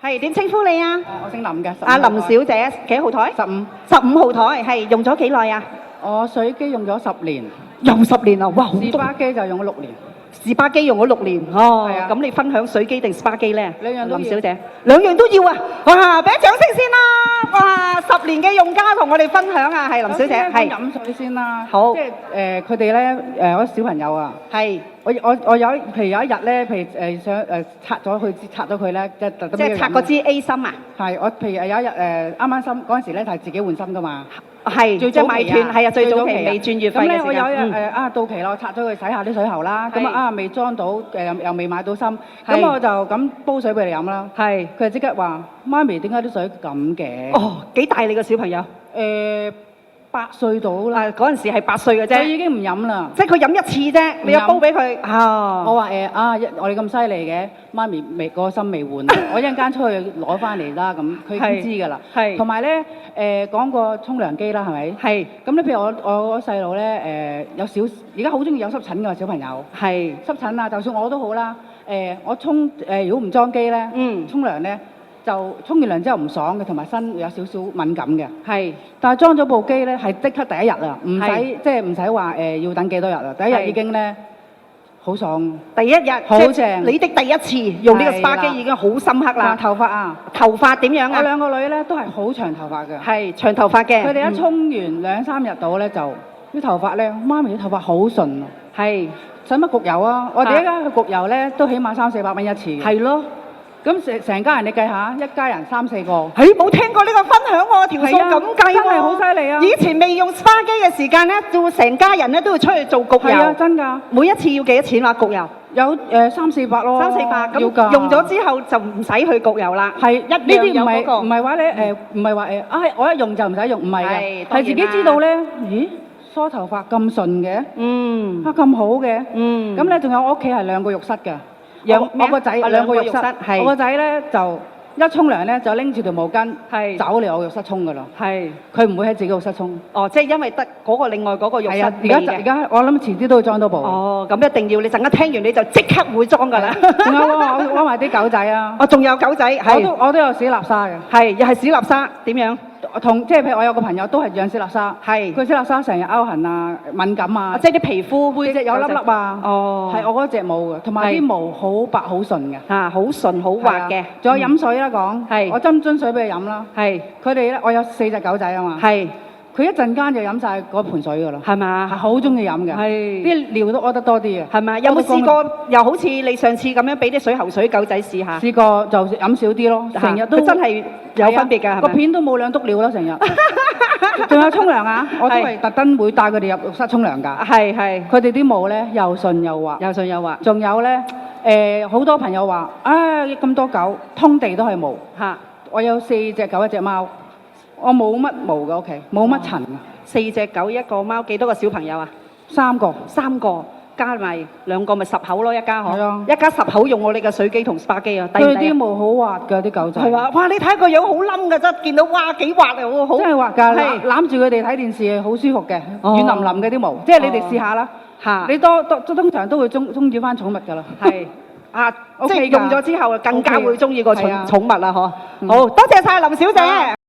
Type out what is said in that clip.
係點稱呼你啊？我姓林嘅。阿林小姐，幾號台？15號台，係用咗幾耐啊？我水機用咗10年，用10年啊！哇，好多。士巴機就用咗6年。士巴機用咗6年，哦，係啊咁你分享水機定士巴機咧？兩樣都要林小姐，兩樣都要啊！哇，俾啲掌聲先啦！哇，10年嘅用家同我哋分享啊，係林小姐，係飲水先啦。好，即係佢哋咧我啲小朋友啊，係我譬如有一日咧，譬如想拆咗佢咧，即係拆嗰支 A 芯啊？係我譬如有一日啱啱芯嗰陣時咧，係自己換芯噶嘛。係，即係買斷，係啊，最早期未轉月費嘅時間。咁咧，我有一日到期咯，拆咗佢洗下啲水喉啦。咁未裝到又未買到芯，咁我就咁煲水俾你飲啦。係，佢就即刻話：媽咪點解啲水咁嘅？哦，幾大你個小朋友？8歲到啦。嗰陣時係8歲嘅啫。佢已經唔飲啦。即係佢飲一次啫，你要煲俾佢。啊！我話我哋咁犀利嘅，媽咪個芯未換，我一陣間出去攞翻嚟啦。咁佢已經知㗎啦。係。同埋咧講個沖涼機啦，係咪？係。咁咧，譬如我細路咧而家好中意有濕疹㗎小朋友。係。濕疹啊，就算我都好啦。我如果唔裝機咧，沖涼咧。就沖完涼之後唔爽嘅，同埋身有少少敏感嘅。係，但係裝咗部機咧，係即刻第一日啦，唔使話要等幾多日啦，第一日已經咧好爽。第一日好正，你的第一次用呢個 SPA 機已經好深刻啦。頭髮啊，頭髮點樣啊？我兩個女咧都係好長頭髮嘅。係長頭髮嘅。佢哋一沖完2-3日到咧，就啲頭髮咧，媽咪啲頭髮好順啊。係，使乜焗油啊？我哋而家去焗油咧，都起碼300-400蚊一次嘅。係咯。咁成家人你計下，一家人3-4個。冇聽過呢個分享喎，條數咁計喎。真係好犀利啊！以前未用 SPA 機嘅時間咧，就成家人咧都要出去做焗油。係啊，真㗎。每一次要幾多錢話焗油？有300-400咯。300-400咁用咗之後就唔使去焗油啦。係呢啲唔係話你唔係話我一用就唔使用，唔係嘅，係自己知道咧。咦？梳頭髮咁順嘅，咁好嘅，咁咧仲有我屋企係2個浴室嘅。我個仔2個浴室，我個仔咧就一沖涼咧就拎住條毛巾走嚟我浴室沖㗎啦。係，佢唔會喺自己浴室沖。哦，即係因為得另外嗰個浴室。係啊，而家我諗遲啲都會裝多部。哦，咁一定要你陣間聽完你就即刻會裝㗎啦。仲有我攞埋啲狗仔啊。哦，仲有狗仔，我都有史納沙嘅。係，又係史納沙點樣？即係譬如我有個朋友都係養史納沙，係佢史納沙成日勾痕啊、敏感啊，即係啲皮膚背脊有粒粒啊，哦，係我嗰隻冇嘅，同埋啲毛好白好順嘅，嚇好順好滑嘅。仲有飲水啦講，係我斟水俾佢飲啦，係佢哋咧，我有4隻狗仔啊嘛，係佢一陣間就飲曬嗰盆水㗎啦，係嘛？係好中意飲嘅，係啲尿都屙得多啲嘅，係咪？有冇試過又好似你上次咁樣俾啲水喉水狗仔試下？試過就飲少啲咯，成日都真係有分別㗎，個片都冇2篤尿咯，成日。仲有沖涼啊！我都係特登會帶佢哋入浴室沖涼㗎。係係，佢哋啲毛咧又順又滑，又順又滑。仲有咧好多朋友話咁多狗，通地都係毛嚇。我有4隻狗1隻貓。我冇乜毛嘅屋企，冇乜塵嘅。4隻狗1個貓，幾多個小朋友啊？3個，3個加埋2個咪10口咯，一家嗬。係啊，一家10口用我哋嘅水機同 SPA 機啊。佢啲毛好滑㗎，啲狗仔。係嘛？哇！你睇個樣好冧㗎啫，見到哇幾滑啊，好。真係滑㗎，攬住佢哋睇電視好舒服嘅，軟腍腍嘅啲毛。即係你哋試下啦。嚇！你通常都會中意翻寵物㗎啦。係。即係用咗之後更加會中意個寵物啦，嗬。好多謝曬林小姐。